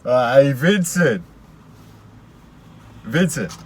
Hey, Vincent. Vincent.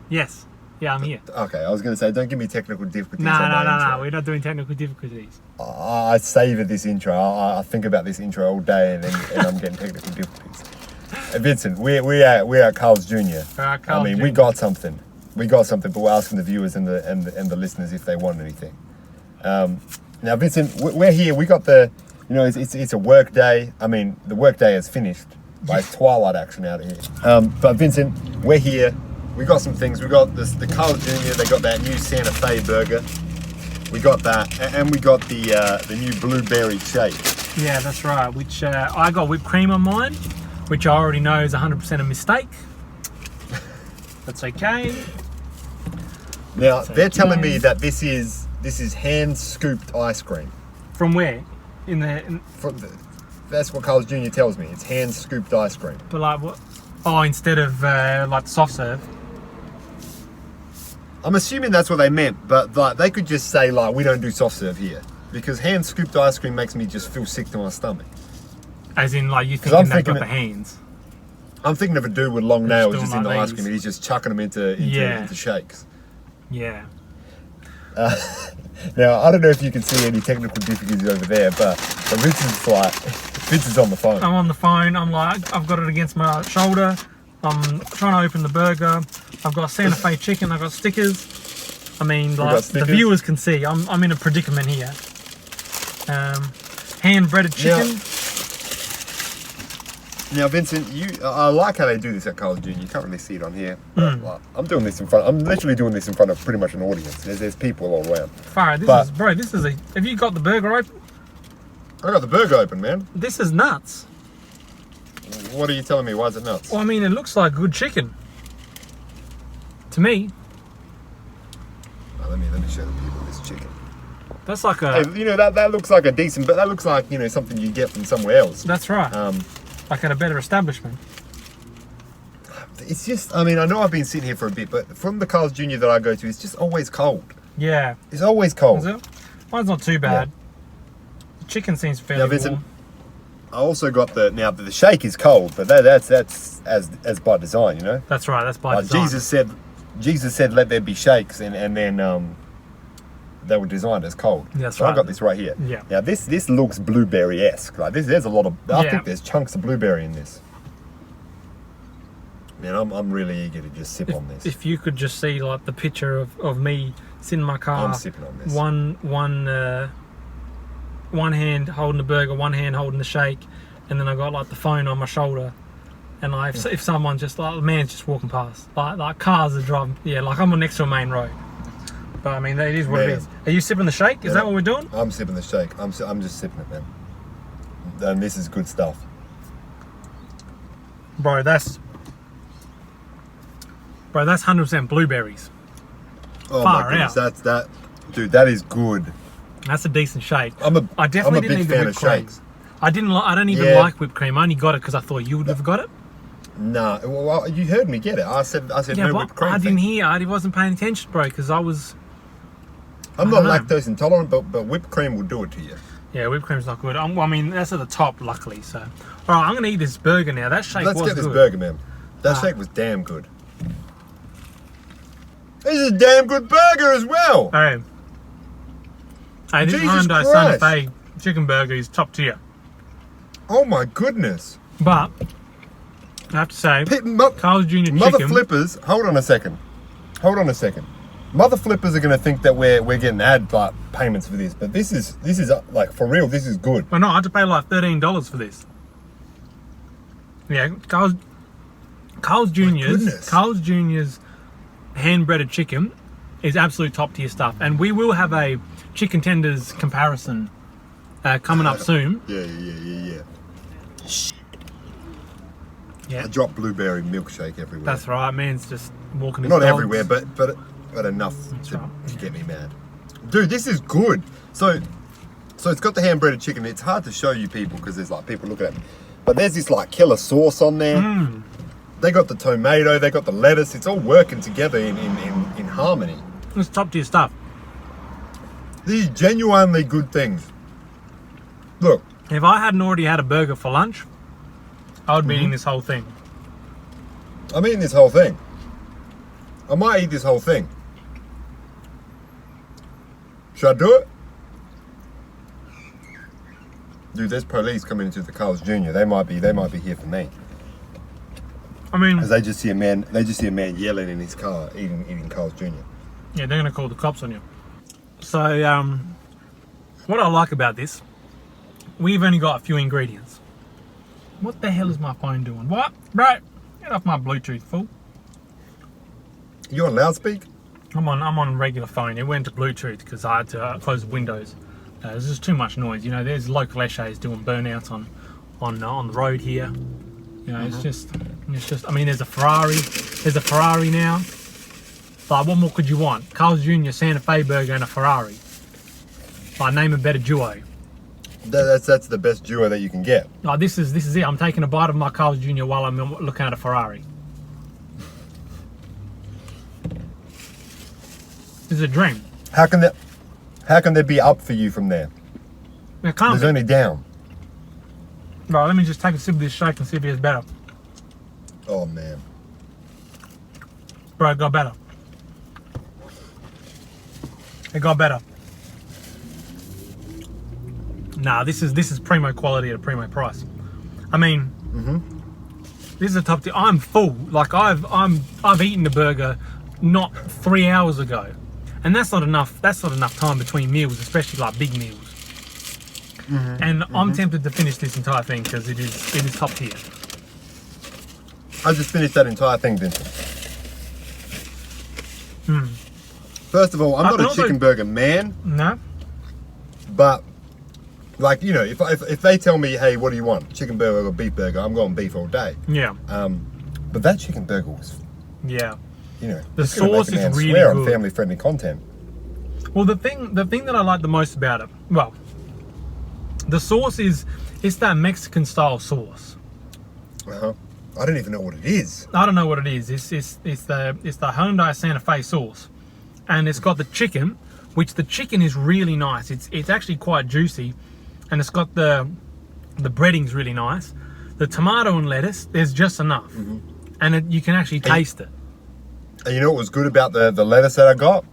Yes. Yeah, I'm here. Okay, I was going to say, don't give me technical difficulties. No. We're not doing technical difficulties. I savoured this intro. I think about this intro all day, and I'm getting technical difficulties. Vincent, we're at Carl's Jr. We got something. But we're asking the viewers and the listeners if they want anything. Now, Vincent, we're here. We got it's a work day. I mean, the work day is finished, but it's twilight action out here. But Vincent, we're here. We got some things. We got the Carl's Jr. They got that new Santa Fe burger. We got that, and we got the new blueberry shake. Yeah, that's right. Which I got whipped cream on mine, which I already know is 100% a mistake. That's okay. Now they're telling me that this is hand scooped ice cream. From where? That's what Carl's Jr. tells me. It's hand scooped ice cream. But like what? Oh, instead of like soft serve. I'm assuming that's what they meant, but like they could just say like we don't do soft serve here because hand scooped ice cream makes me just feel sick to my stomach. As in, like you thinking they've got the hands. I'm thinking of a dude with long nails just in the ice cream, and he's just chucking them into shakes. Yeah. Now I don't know if you can see any technical difficulties over there, but Vince is on the phone. I'm on the phone. I'm like, I've got it against my shoulder. I'm trying to open the burger. I've got Santa Fe chicken. I've got stickers. I mean, like the viewers can see, I'm in a predicament here. Hand breaded chicken. Now, Vincent, I like how they do this at Carl's Jr. You can't really see it on here. Like, I'm literally doing this in front of pretty much an audience. There's people all around. Have you got the burger open? I got the burger open, man. This is nuts. What are you telling me? Why is it nuts? Well, I mean, it looks like good chicken. To me. Oh, let me show the people this chicken. That's like a... Hey, that looks like a decent... But that looks like, something you get from somewhere else. That's right. Like at a better establishment. It's just... I mean, I know I've been sitting here for a bit, but from the Carl's Jr. that I go to, it's just always cold. Yeah. It's always cold. Is it? Mine's not too bad. Yeah. The chicken seems fairly warm. I also got the shake is cold, but that's as by design, That's right, that's by design. Jesus said let there be shakes, and then they were designed as cold. That's so right. I got this right here. Yeah. Now this looks blueberry-esque. Like there's a lot of I think there's chunks of blueberry in this. Man, I'm really eager to just sip on this. If you could just see like the picture of me sitting in my car. I'm sipping on this. One hand holding the burger, one hand holding the shake, and then I got like the phone on my shoulder, and like if someone just like a man's just walking past, like cars are driving, like I'm next to a main road. But I mean, it is what it is. Are you sipping the shake? Is that what we're doing? I'm sipping the shake. I'm just sipping it, man. And this is good stuff. Bro, that's 100% blueberries. Oh my goodness, dude, that is good. That's a decent shake. I definitely didn't need the whipped cream. I don't even like whipped cream. I only got it because I thought you would have got it. No, well, you heard me get it. I said no whipped cream. I didn't hear. I wasn't paying attention, bro, because I'm not lactose intolerant, but whipped cream will do it to you. Yeah, whipped cream's not good. I mean, that's at the top, luckily. So, all right, I'm gonna eat this burger now. That shake was good. Let's get this burger, man. That shake was damn good. This is a damn good burger as well. Hey, this Hyundai Santa Fe chicken burger is top tier. Oh my goodness. But, I have to say, Carl's Jr. chicken... Mother flippers, hold on a second. Mother flippers are going to think that we're getting ad payments for this, but this is like for real, this is good. Well, no, I had to pay like $13 for this. Yeah, Carl's Jr.'s hand-breaded chicken is absolute top tier stuff, and we will have a chicken tenders comparison coming up soon. Yeah. I dropped blueberry milkshake everywhere. That's right, man's just walking his Not dogs. everywhere, but enough to get me mad. Dude, this is good. So it's got the hand-breaded chicken. It's hard to show you people because there's like people looking at me. But there's this like killer sauce on there. They got the tomato, they got the lettuce. It's all working together in harmony. It's top tier stuff. These genuinely good things. Look. If I hadn't already had a burger for lunch, I would be eating this whole thing. I'm eating this whole thing. I might eat this whole thing. Should I do it? Dude, there's police coming into the Carl's Jr. They might be here for me. I mean, as they just see a man yelling in his car, eating Carl's Jr. Yeah, they're gonna call the cops on you. So, what I like about this, we've only got a few ingredients. What the hell is my phone doing? What? Right, get off my Bluetooth, fool. You on loudspeak? I'm on regular phone. It went to Bluetooth because I had to close windows. There's just too much noise. You know, there's local essays doing burnouts on the road here. You know, it's just. I mean, there's a Ferrari. There's a Ferrari now. Like, what more could you want? Carl's Jr., Santa Fe burger, and a Ferrari. Like, name a better duo. That's the best duo that you can get. Like, this is it. I'm taking a bite of my Carl's Jr. while I'm looking at a Ferrari. This is a dream. How can there be up for you from there? It can't There's be. only down. Right, let me just take a sip of this shake and see if it's better. Oh man. Bro, it got better. It got better. Nah, this is primo quality at a primo price. I mean, this is a top tier. I'm full. Like I've eaten the burger not 3 hours ago, and that's not enough. That's not enough time between meals, especially like big meals. And I'm tempted to finish this entire thing because it is top tier. I just finished that entire thing, Vincent. First of all, I'm not a chicken burger man. No. But, like, you know, if they tell me, hey, what do you want? Chicken burger or beef burger? I'm going beef all day. Yeah. But that chicken burger was, Yeah. you know, The it's gonna sauce make a man is really swear good. on family-friendly content. Well, the thing that I like the most about it, well, the sauce it's that Mexican style sauce. I don't even know what it is. I don't know what it is. It's the Hyundai Santa Fe sauce, and it's got the chicken, which the chicken is really nice. It's actually quite juicy, and it's got the breading's really nice. The tomato and lettuce, there's just enough, and you can actually taste it. And you know what was good about the lettuce that I got?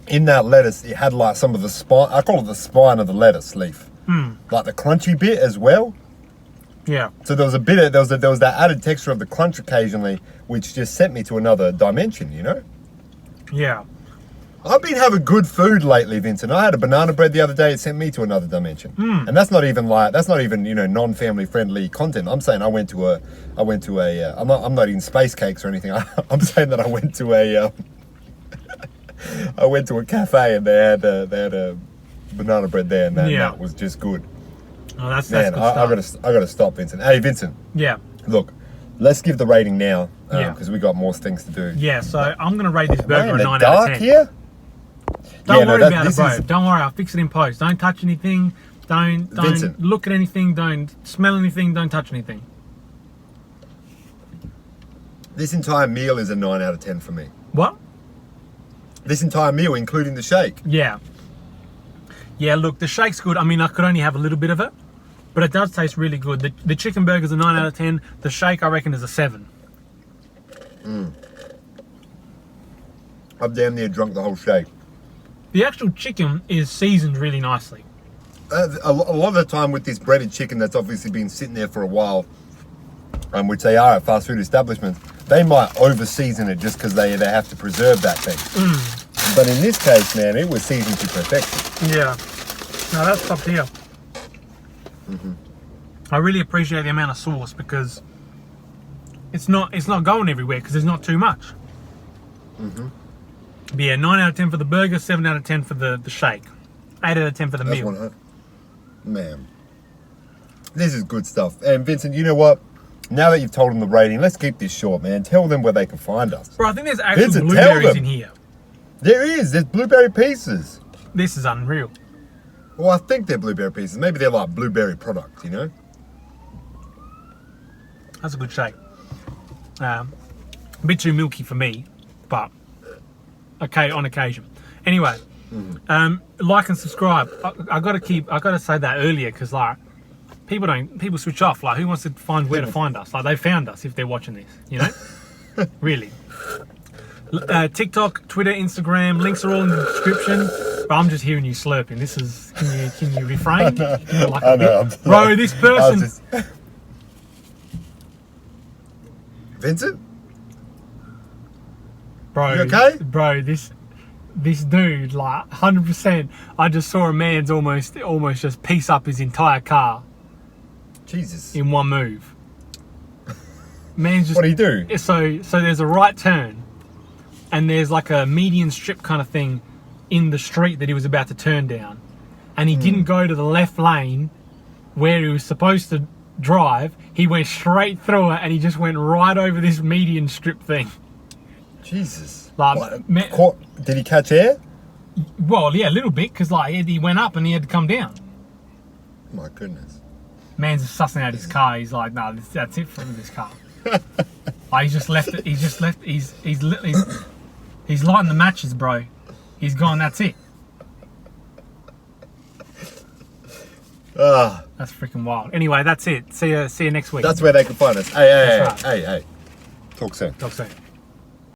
In that lettuce, it had like some of the spine. I call it the spine of the lettuce leaf, like the crunchy bit as well. Yeah. So there was a bit of there was that added texture of the crunch occasionally, which just sent me to another dimension. You know. Yeah. I've been having good food lately, Vincent. I had a banana bread the other day. It sent me to another dimension, and that's not even you know non-family friendly content. I'm saying I went to a I'm not eating space cakes or anything. I'm saying that I went to a cafe and they had a banana bread there, and that was just good. Oh, that's Man, good stuff. I gotta stop, Vincent. Hey, Vincent. Yeah. Look, let's give the rating now Yeah. because we got more things to do. Yeah. So I'm gonna rate this burger Man, a the 9 out dark of 10. here. Don't worry about it, bro. Don't worry. I'll fix it in post. Don't touch anything. Don't Vincent. look at anything. Don't smell anything. Don't touch anything. This entire meal is a 9 out of 10 for me. What? This entire meal, including the shake. Yeah. Yeah, look, the shake's good. I mean, I could only have a little bit of it, but it does taste really good. The chicken burger's a 9 out of 10. The shake, I reckon, is a 7. I've damn near drunk the whole shake. The actual chicken is seasoned really nicely. A lot of the time with this breaded chicken that's obviously been sitting there for a while, which they are at fast food establishments, they might over-season it just because they have to preserve that thing. But in this case, man, it was seasoned to perfection. Yeah. No, that's top tier. I really appreciate the amount of sauce because it's not going everywhere because there's not too much. But yeah, 9 out of 10 for the burger, 7 out of 10 for the shake, 8 out of 10 for the meal. Man, this is good stuff. And Vincent, you know what? Now that you've told them the rating, let's keep this short, man. Tell them where they can find us. Bro, I think there's actual Vincent, blueberries in here. There's blueberry pieces. This is unreal. Well, I think they're blueberry pieces. Maybe they're like blueberry products, you know? That's a good shake. A bit too milky for me, but okay on occasion. Anyway, like and subscribe. I gotta say that earlier because like People switch off. Like, who wants to find where to find us? Like, they found us if they're watching this, you know? Really. TikTok, Twitter, Instagram, links are all in the description. But I'm just hearing you slurping. This is, can you refrain? I know. Bro, this person. Vincent? Bro, you okay? Bro, this dude, like 100%. I just saw a man's almost just piece up his entire car. Jesus. In one move. Man's just. What did he do? So there's a right turn, and there's like a median strip kind of thing in the street that he was about to turn down, and he didn't go to the left lane where he was supposed to drive. He went straight through it, and he just went right over this median strip thing. Jesus. Like, did he catch air? Well, yeah, a little bit, because like he went up and he had to come down. My goodness. Man's just sussing out his car. He's like, no, that's it for this car. Like, he's just left it. He's lighting the matches, bro. He's gone. That's it. That's freaking wild. Anyway, that's it. See you next week. That's where they can find us. Hey. Talk soon.